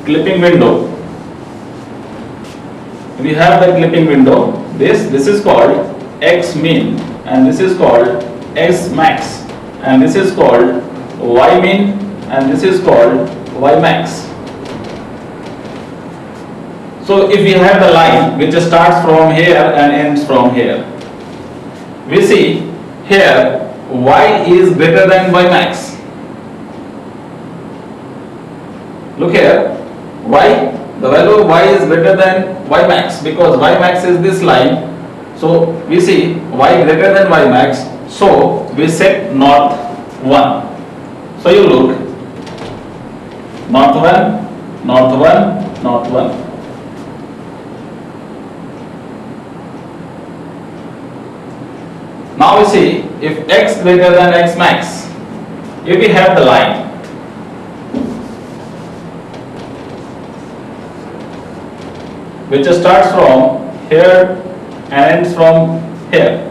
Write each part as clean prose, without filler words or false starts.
clipping window. We have the clipping window. This is called X min, and this is called X max, and this is called Y min, and this is called Y max. So if we have the line which starts from here and ends from here, we see here Y is greater than Y max. Look here, Y, the value of Y is greater than Y max, because Y max is this line. So we see Y greater than Y max, so we set north 1. So you look, north 1, north 1, north 1. Now we see if X greater than X max, if we have the line which starts from here and ends from here,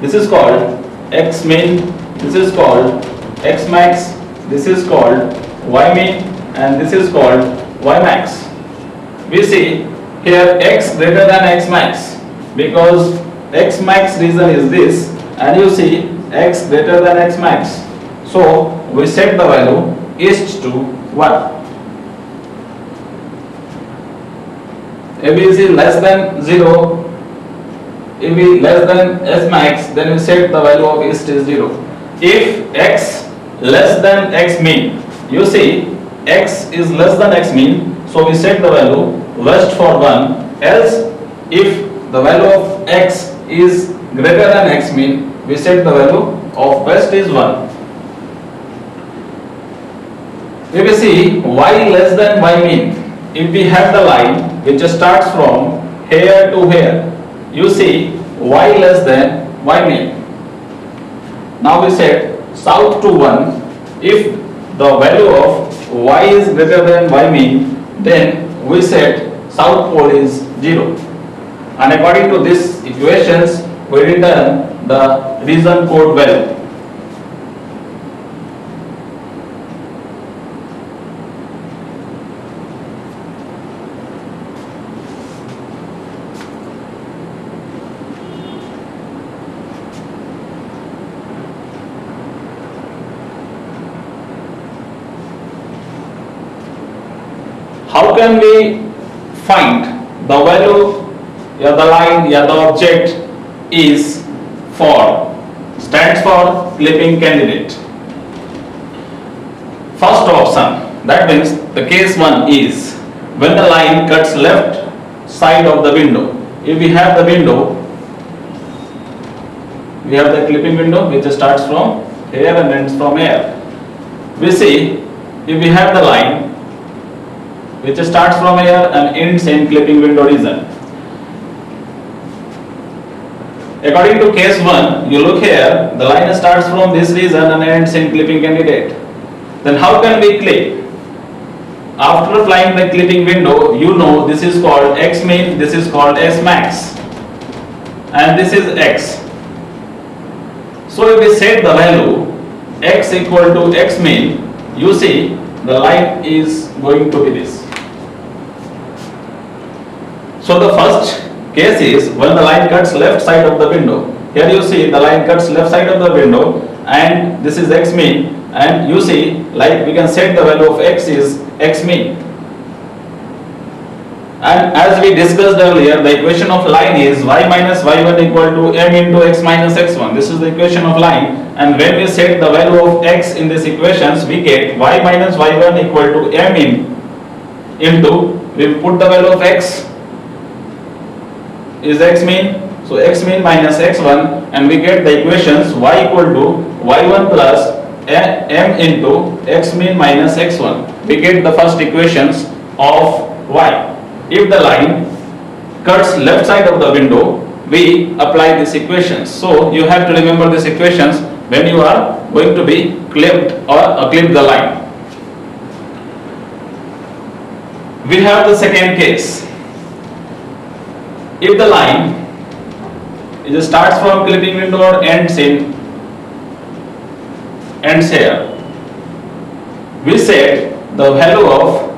this is called X min, this is called X max, this is called Y min, and this is called Y max. We see here X greater than X max, because X max region is this, and you see X greater than X max. So we set the value east to 1. If it is less than 0, if it is less than S max, then we set the value of east is 0. If X less than X min, you see X is less than X min, so we set the value west for 1. Else, if the value of X is greater than X min, we set the value of west is 1. If we see Y less than Y min, if we have the line which starts from here to here, you see Y less than Y min. Now we set south to 1. If the value of Y is greater than Y min, then we set south pole is 0. And according to these equations, we return the region code value. How can we find the value, the line, the object is stands for clipping candidate? First option, that means the case 1 is when the line cuts left side of the window. If we have the window, we have the clipping window which starts from here and ends from here. We see if we have the line which starts from here and ends in clipping window region. According to case 1, you look here, the line starts from this region and ends in clipping candidate. Then how can we clip? After applying the clipping window, you know this is called X min, this is called S max, and this is X. So if we set the value X equal to X min, you see the line is going to be this. So the first case is when the line cuts left side of the window. Here you see the line cuts left side of the window, and this is X min, and you see like we can set the value of X is X min. And as we discussed earlier, the equation of line is Y minus Y1 equal to M into X minus X1. This is the equation of line, and when we set the value of X in these equations, we get Y minus Y1 equal to M into, we put the value of X is X min, so X min minus X1, and we get the equations Y equal to Y1 plus M into X min minus X1. We get the first equations of Y. If the line cuts left side of the window, we apply these equations. So you have to remember these equations when you are going to be clipped or clip the line. We have the second case. If the line starts from clipping window or ends here, we set the value of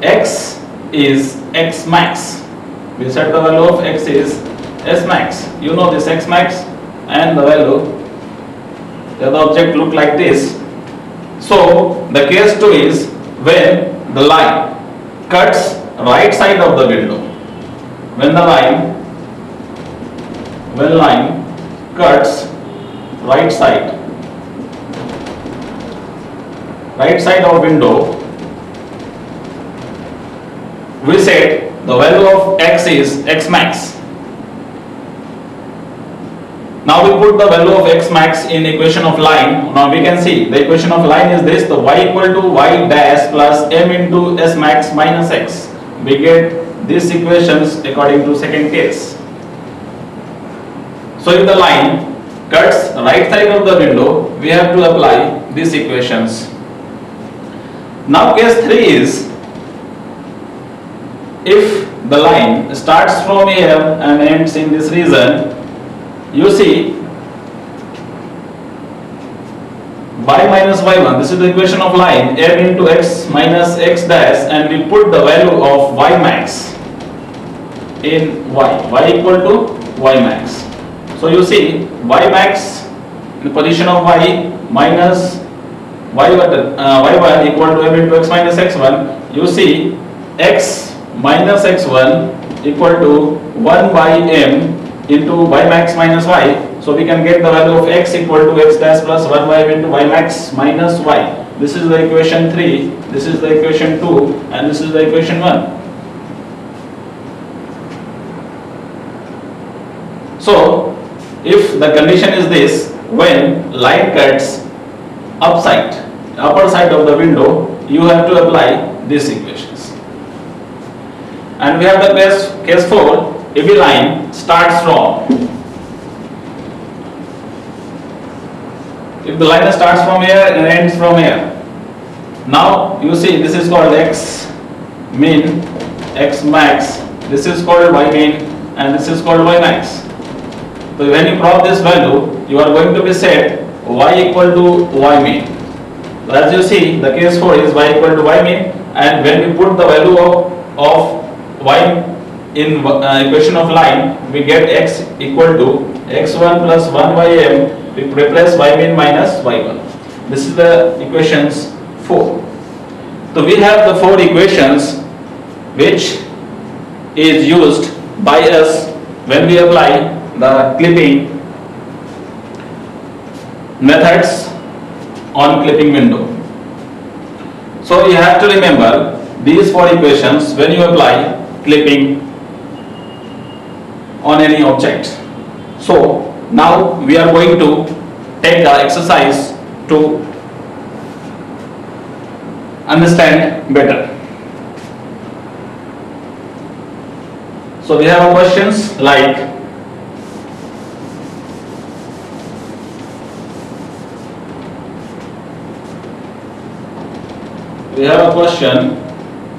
x is x max. We set the value of x is s max. You know this x max and the value. The other object look like this. So the case 2 is when the line cuts right side of the window. When line cuts right side of window, we said the value of x is x max. Now we put the value of x max in equation of line. Now we can see the equation of line is this: the y equal to y dash plus m into s max minus x. We get these equations according to second case. So if the line cuts right side of the window, we have to apply these equations. Now case 3 is if the line starts from here and ends in this region. You see y minus y1, this is the equation of line, m into x minus x dash, and we put the value of y max in y equal to y max. So you see y max in the position of y minus y1 equal to m into x minus x1. You see x minus x1 equal to 1 by m into y max minus y. So we can get the value of x equal to x dash plus 1 by m into y max minus y. This is the equation 3, this is the equation 2, and this is the equation 1. So if the condition is this, when line cuts upper side of the window, you have to apply these equations. And we have the case 4. If a line starts from, if the line starts from here and ends from here, now you see this is called x min, x max, this is called y min, and this is called y max. So when you plot this value, you are going to be set y equal to y min. So as you see, the case 4 is y equal to y min, and when we put the value of y in equation of line, we get x equal to x1 plus 1 by m. We replace y min minus y1. This is the equations 4. So we have the 4 equations which is used by us when we apply the clipping methods on clipping window. So you have to remember these 4 equations when you apply clipping on any object. So now we are going to take the exercise to understand better. So we have questions like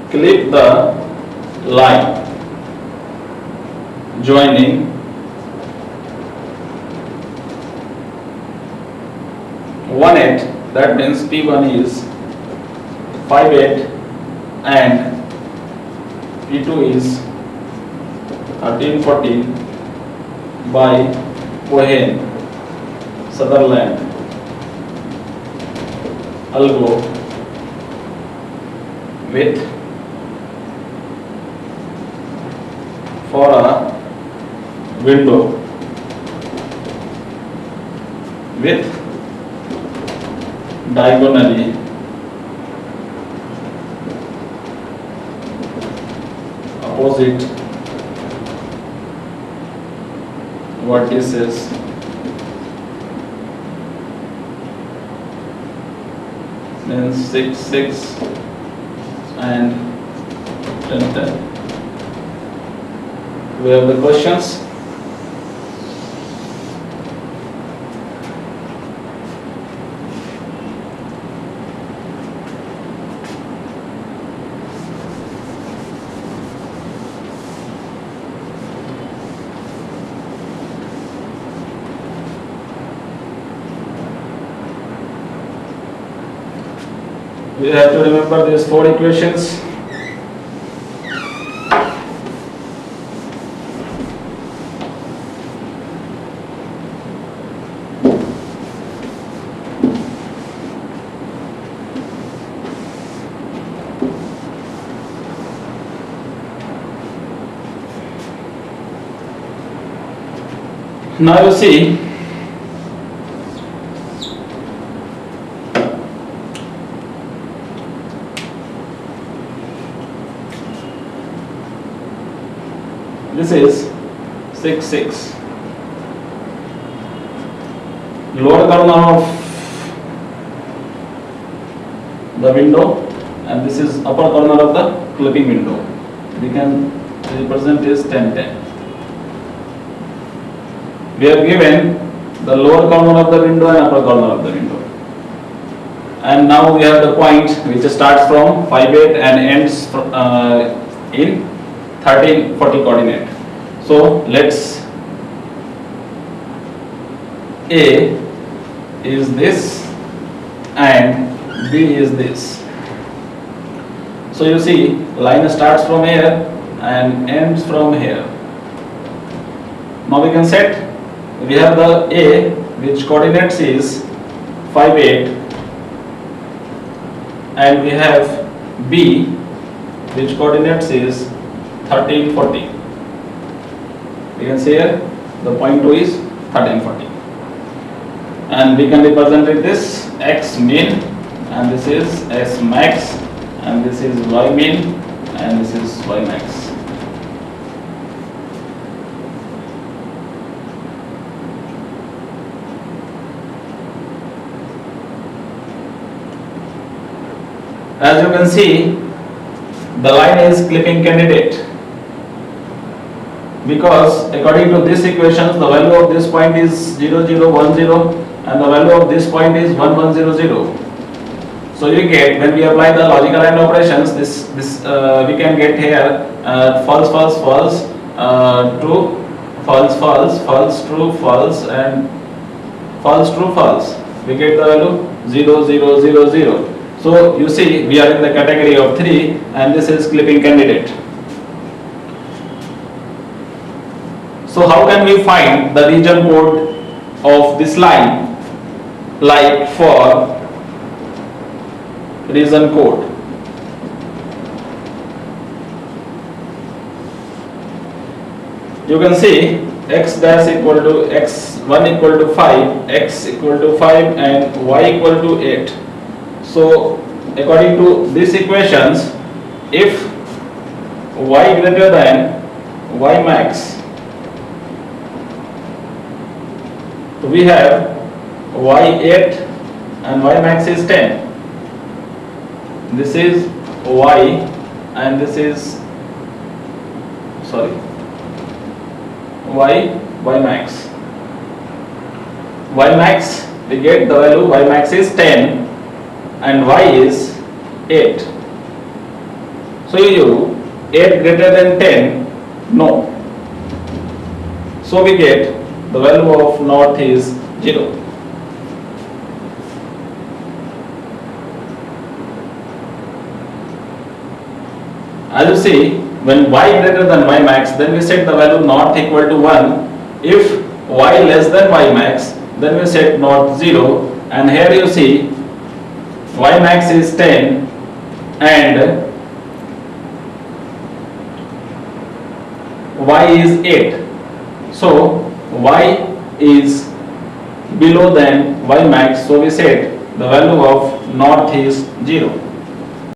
clip the line joining one eight, that means P1 is 5/8 and P2 is 13/14 by Cohen, Sutherland, Algo with for a window with diagonally opposite vertices means 6, 6 and 10, 10. We have the questions. We have to remember these 4 equations. Now you see, this is 6 6. Lower corner of the window, and this is upper corner of the clipping window. We can represent is 10 10. We have given the lower corner of the window and upper corner of the window. And now we have the point which starts from 5 8 and ends in 13 40 coordinate. So let's, A is this and B is this. So you see, line starts from here and ends from here. Now we can set, we have the A which coordinates is 5 8 and we have B which coordinates is 13 40. We can say here the point 2 is 13 40. And we can represent it this X min, and this is S max, and this is Y min, and this is Y max. As you can see, the line is clipping candidate, because according to this equations the value of this point is 0 0 1 0 and the value of this point is 1 1 0 0. So you get, when we apply the logical AND operations, this we can get here false false false, true false false false true false and false true false. We get the value 0 0 0 0. So you see, we are in the category of 3 and this is clipping candidate. So how can we find the region code of this line? Like for region code, you can see x dash equal to x1 equal to 5, x equal to 5 and y equal to 8. So according to these equations, if y greater than y max, we have y8 and y max is 10. This is y and this is y max. Y max, we get the value y max is 10 and y is 8. So you 8 greater than 10, no. So we get the value of north is 0. As you see, when y greater than y max, then we set the value north equal to 1. If y less than y max, then we set north 0. And here you see, y max is 10 and y is 8. So y is below than y max, so we set the value of north is 0.